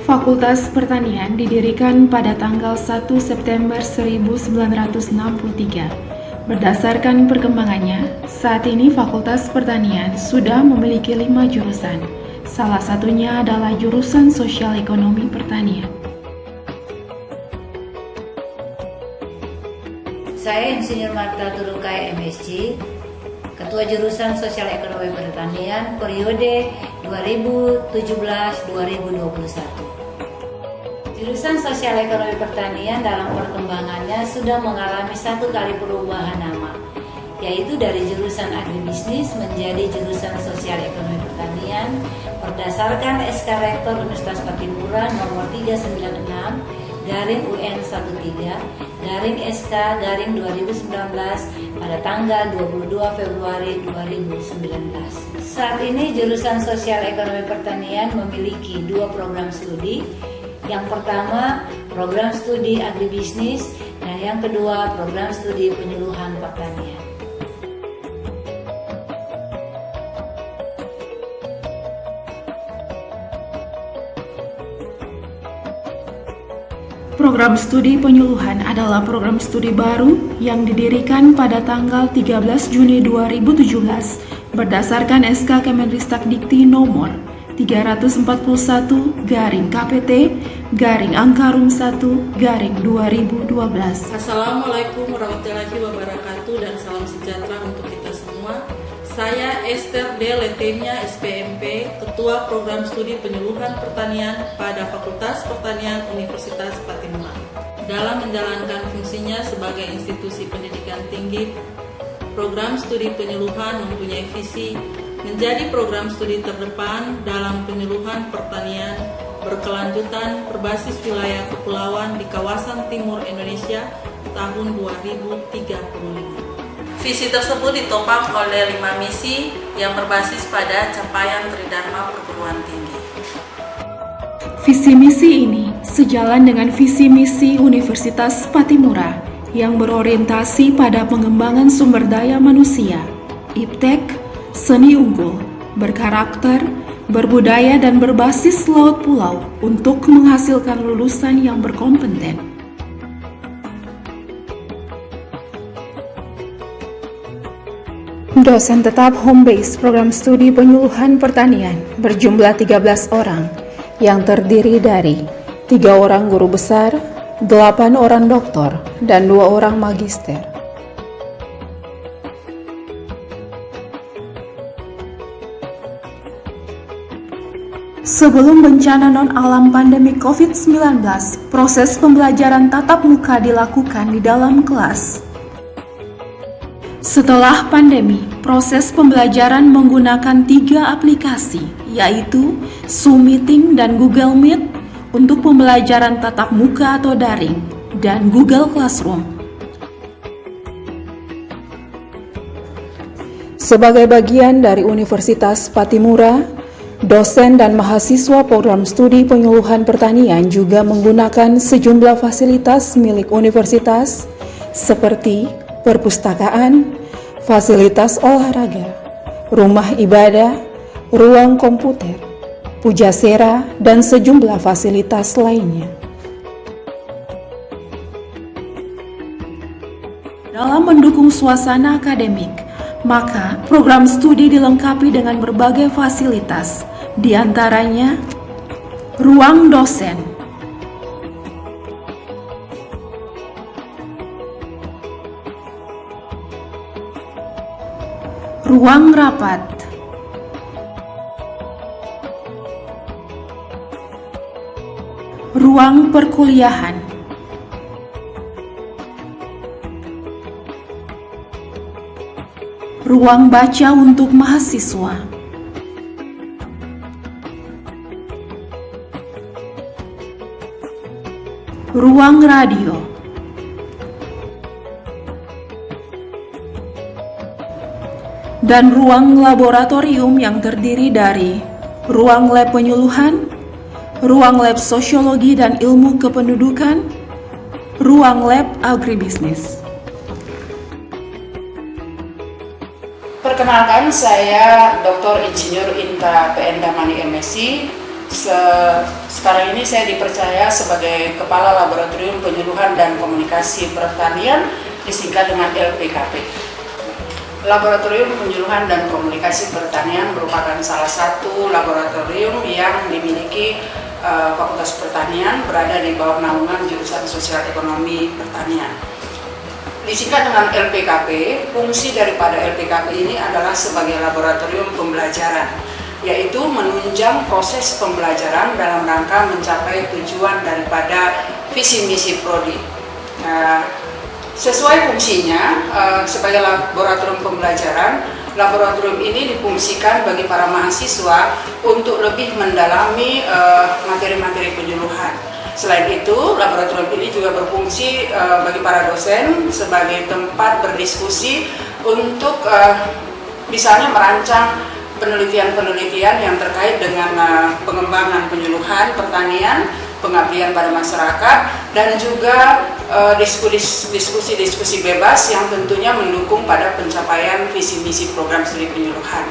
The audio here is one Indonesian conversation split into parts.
Fakultas Pertanian didirikan pada tanggal 1 September 1963. Berdasarkan perkembangannya, saat ini Fakultas Pertanian sudah memiliki 5 jurusan. Salah satunya adalah jurusan Sosial Ekonomi Pertanian. Saya Insinyur Marta Turukai MSc, Ketua Jurusan Sosial Ekonomi Pertanian periode 2017-2021. Jurusan Sosial Ekonomi Pertanian dalam perkembangannya sudah mengalami satu kali perubahan nama, yaitu dari jurusan Agribisnis menjadi jurusan Sosial Ekonomi Pertanian berdasarkan SK Rektor Universitas Patimura nomor 396/13/SK/2019 pada tanggal 22 Februari 2019. Saat ini jurusan Sosial Ekonomi Pertanian memiliki 2 program studi. Yang pertama, program studi agribisnis, dan yang kedua, program studi penyuluhan pertanian. Program studi penyuluhan adalah program studi baru yang didirikan pada tanggal 13 Juni 2017 berdasarkan SK Kemendikbudristek nomor 341-KPT-Angkarum1-2012. Assalamualaikum warahmatullahi wabarakatuh dan salam sejahtera untuk kita semua. Saya Esther D. Letemia, SPMP, Ketua Program Studi Penyuluhan Pertanian pada Fakultas Pertanian Universitas Patimura. Dalam menjalankan fungsinya sebagai institusi pendidikan tinggi, program studi penyuluhan mempunyai visi menjadi program studi terdepan dalam penyuluhan pertanian berkelanjutan berbasis wilayah kepulauan di kawasan timur Indonesia tahun 2035. Visi tersebut ditopang oleh 5 misi yang berbasis pada capaian Tridharma Perguruan Tinggi. Visi misi ini sejalan dengan visi misi Universitas Patimura yang berorientasi pada pengembangan sumber daya manusia, iptek, seni unggul, berkarakter, berbudaya dan berbasis laut pulau untuk menghasilkan lulusan yang berkompeten. Dosen tetap home base program studi penyuluhan pertanian berjumlah 13 orang yang terdiri dari 3 orang guru besar, 8 orang doktor, dan 2 orang magister. Sebelum bencana non-alam pandemi COVID-19, proses pembelajaran tatap muka dilakukan di dalam kelas. Setelah pandemi, proses pembelajaran menggunakan 3 aplikasi, yaitu Zoom Meeting dan Google Meet untuk pembelajaran tatap muka atau daring, dan Google Classroom. Sebagai bagian dari Universitas Patimura, dosen dan mahasiswa program studi penyuluhan pertanian juga menggunakan sejumlah fasilitas milik universitas seperti perpustakaan, fasilitas olahraga, rumah ibadah, ruang komputer, pujasera, dan sejumlah fasilitas lainnya. Dalam mendukung suasana akademik, maka program studi dilengkapi dengan berbagai fasilitas, di antaranya ruang dosen, ruang rapat, ruang perkuliahan, ruang baca untuk mahasiswa, ruang radio, dan ruang laboratorium yang terdiri dari ruang lab penyuluhan, ruang lab sosiologi dan ilmu kependudukan, ruang lab agribisnis. Perkenalkan, saya Dr. Insinyur Inta PN Damani MSc, Sekarang ini saya dipercaya sebagai Kepala Laboratorium Penyuluhan dan Komunikasi Pertanian, disingkat dengan LPKP. Laboratorium Penyuluhan dan Komunikasi Pertanian merupakan salah satu laboratorium yang dimiliki Fakultas Pertanian, berada di bawah naungan jurusan Sosial Ekonomi Pertanian. Disingkat dengan LPKP, fungsi daripada LPKP ini adalah sebagai laboratorium pembelajaran, yaitu menunjang proses pembelajaran dalam rangka mencapai tujuan daripada visi misi prodi. Sesuai fungsinya, sebagai laboratorium pembelajaran, laboratorium ini difungsikan bagi para mahasiswa untuk lebih mendalami materi-materi penyuluhan. Selain itu, laboratorium ini juga berfungsi bagi para dosen sebagai tempat berdiskusi untuk misalnya merancang penelitian-penelitian yang terkait dengan pengembangan penyuluhan pertanian, pengabdian pada masyarakat, dan juga diskusi-diskusi bebas yang tentunya mendukung pada pencapaian visi misi program studi penyuluhan.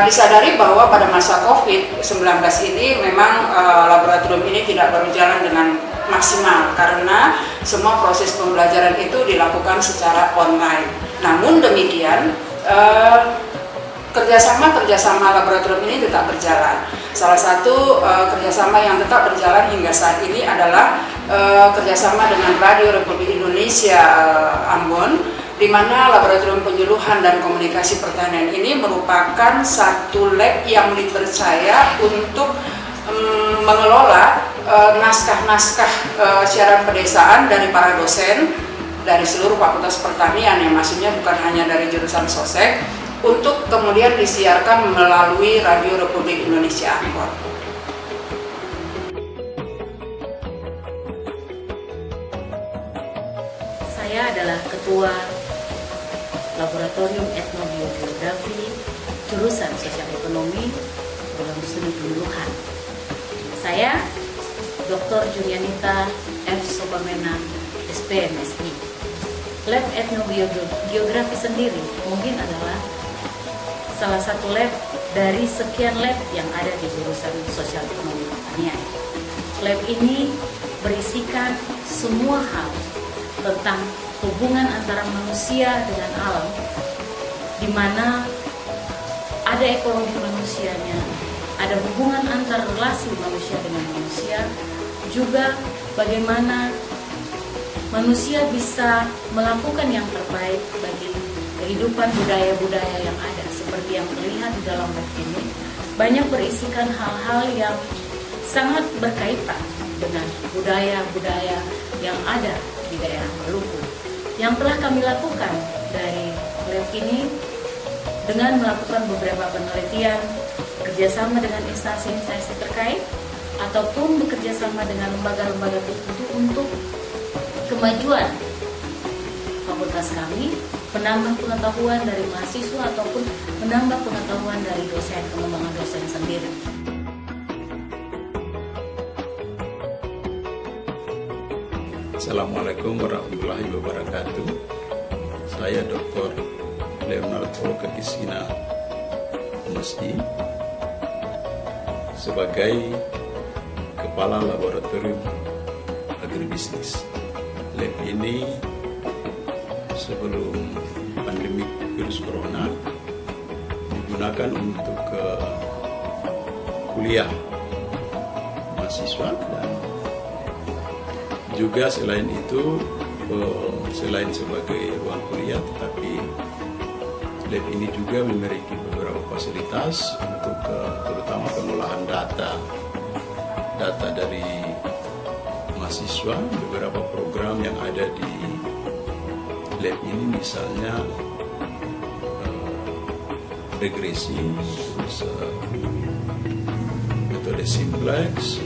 Disadari bahwa pada masa COVID-19 ini memang laboratorium ini tidak berjalan dengan maksimal karena semua proses pembelajaran itu dilakukan secara online. Namun demikian, kerjasama laboratorium ini tetap berjalan. Salah satu kerjasama yang tetap berjalan hingga saat ini adalah kerjasama dengan Radio Republik Indonesia Ambon, di mana Laboratorium Penyuluhan dan Komunikasi Pertanian ini merupakan satu lab yang dipercaya untuk mengelola naskah-naskah siaran pedesaan dari para dosen dari seluruh Fakultas Pertanian, yang maksudnya bukan hanya dari jurusan Sosek, untuk kemudian disiarkan melalui Radio Republik Indonesia Ambon. Saya adalah Ketua Laboratorium Etnobiogeografi jurusan Sosial Ekonomi Program Studi Penyuluhan. Saya Dr. Julianita F. Sobamena, SPMSI. Lab Etnobiogeografi sendiri mungkin adalah salah satu lab dari sekian lab yang ada di jurusan Sosial Ekonomi Pertanian. Lab ini berisikan semua hal tentang hubungan antara manusia dengan alam, di mana ada ekologi manusianya, ada hubungan antar relasi manusia dengan manusia, juga bagaimana manusia bisa melakukan yang terbaik bagi kehidupan budaya-budaya yang ada. Seperti yang terlihat di dalam web ini, banyak berisikan hal-hal yang sangat berkaitan dengan budaya-budaya yang ada di daerah Maluku. Yang telah kami lakukan dari lab ini dengan melakukan beberapa penelitian, kerjasama dengan instansi-instansi terkait, ataupun bekerjasama dengan lembaga-lembaga tertentu untuk kemajuan fakultas kami, menambah pengetahuan dari mahasiswa ataupun menambah pengetahuan dari dosen, pengembangan dosen sendiri. Assalamualaikum warahmatullahi wabarakatuh. Saya Dr. Leonardo Kekisina MSI sebagai Kepala Laboratorium Agribisnis. Lab ini sebelum pandemi virus corona digunakan untuk kuliah mahasiswa, dan juga selain itu, selain sebagai ruang kuliah, tetapi lab ini juga memiliki beberapa fasilitas untuk terutama pengolahan data dari mahasiswa. Beberapa program yang ada di lab ini misalnya regresi, terus metode simplex,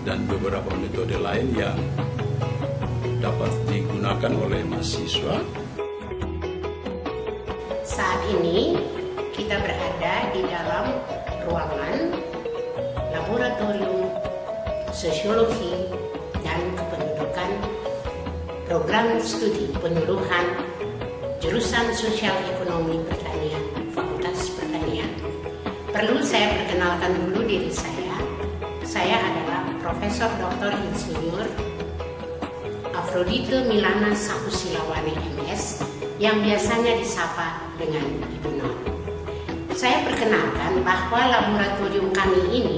dan beberapa metode lain yang dapat digunakan oleh mahasiswa. Saat ini kita berada di dalam ruangan Laboratorium Sosiologi dan Kependudukan Program Studi Penyuluhan Jurusan Sosial Ekonomi Pertanian, Fakultas Pertanian. Perlu saya perkenalkan dulu diri saya. Saya adalah Profesor Dr. Insinyur Afrodite Milana Sakusilawani MS yang biasanya disapa dengan Ibu Non. Saya perkenalkan bahwa laboratorium kami ini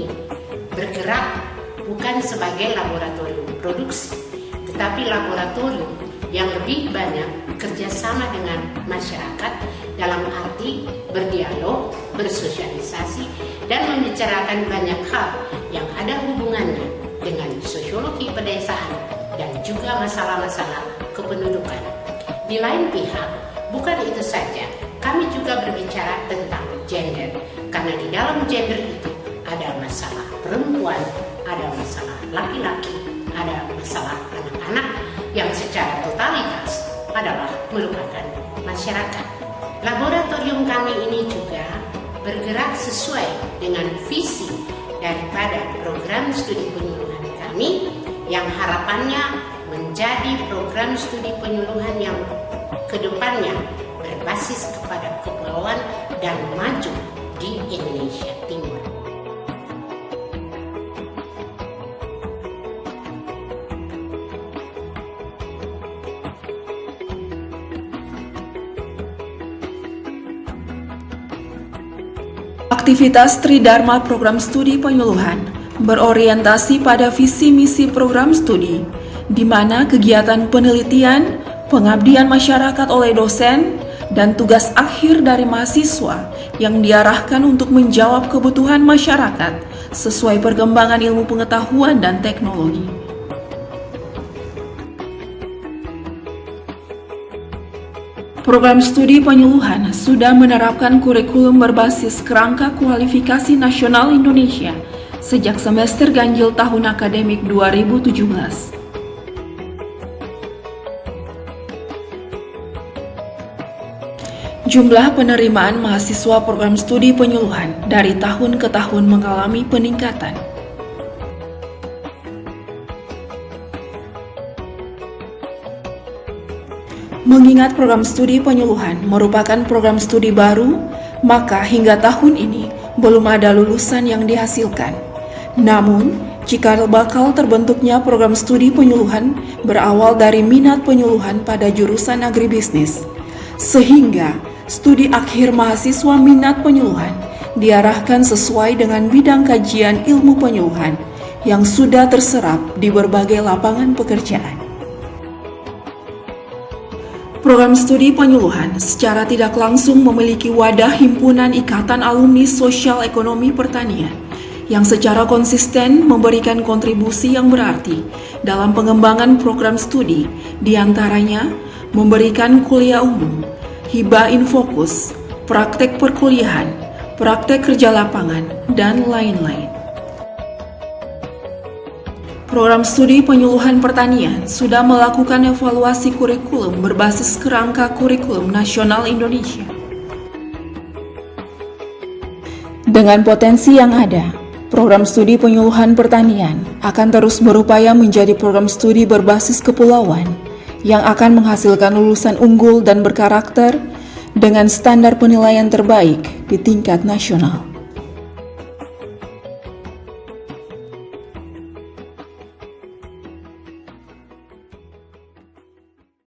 bergerak bukan sebagai laboratorium produksi, tetapi laboratorium yang lebih banyak bekerjasama dengan masyarakat dalam arti berdialog, bersosialisasi, dan membicarakan banyak hal yang ada hubungannya dengan sosiologi pedesaan dan juga masalah-masalah kependudukan. Di lain pihak, bukan itu saja, kami juga berbicara tentang gender, karena di dalam gender itu ada masalah perempuan, ada masalah laki-laki, ada masalah anak-anak yang secara totalitas adalah merupakan masyarakat. Laboratorium kami ini juga bergerak sesuai dengan visi daripada program studi penyuluhan kami yang harapannya menjadi program studi penyuluhan yang kedepannya berbasis kepada kepulauan dan maju di Indonesia Timur. Aktivitas Tridharma Program Studi Penyuluhan berorientasi pada visi misi program studi, di mana kegiatan penelitian, pengabdian masyarakat oleh dosen, dan tugas akhir dari mahasiswa yang diarahkan untuk menjawab kebutuhan masyarakat sesuai perkembangan ilmu pengetahuan dan teknologi. Program studi penyuluhan sudah menerapkan kurikulum berbasis kerangka kualifikasi nasional Indonesia sejak semester ganjil tahun akademik 2017. Jumlah penerimaan mahasiswa program studi penyuluhan dari tahun ke tahun mengalami peningkatan. Mengingat program studi penyuluhan merupakan program studi baru, maka hingga tahun ini belum ada lulusan yang dihasilkan. Namun, cikal bakal terbentuknya program studi penyuluhan berawal dari minat penyuluhan pada jurusan agribisnis, sehingga studi akhir mahasiswa minat penyuluhan diarahkan sesuai dengan bidang kajian ilmu penyuluhan yang sudah terserap di berbagai lapangan pekerjaan. Program studi penyuluhan secara tidak langsung memiliki wadah himpunan Ikatan Alumni Sosial Ekonomi Pertanian yang secara konsisten memberikan kontribusi yang berarti dalam pengembangan program studi, diantaranya memberikan kuliah umum, hibah infokus, praktek perkuliahan, praktek kerja lapangan, dan lain-lain. Program studi penyuluhan pertanian sudah melakukan evaluasi kurikulum berbasis kerangka kurikulum nasional Indonesia. Dengan potensi yang ada, program studi penyuluhan pertanian akan terus berupaya menjadi program studi berbasis kepulauan yang akan menghasilkan lulusan unggul dan berkarakter dengan standar penilaian terbaik di tingkat nasional.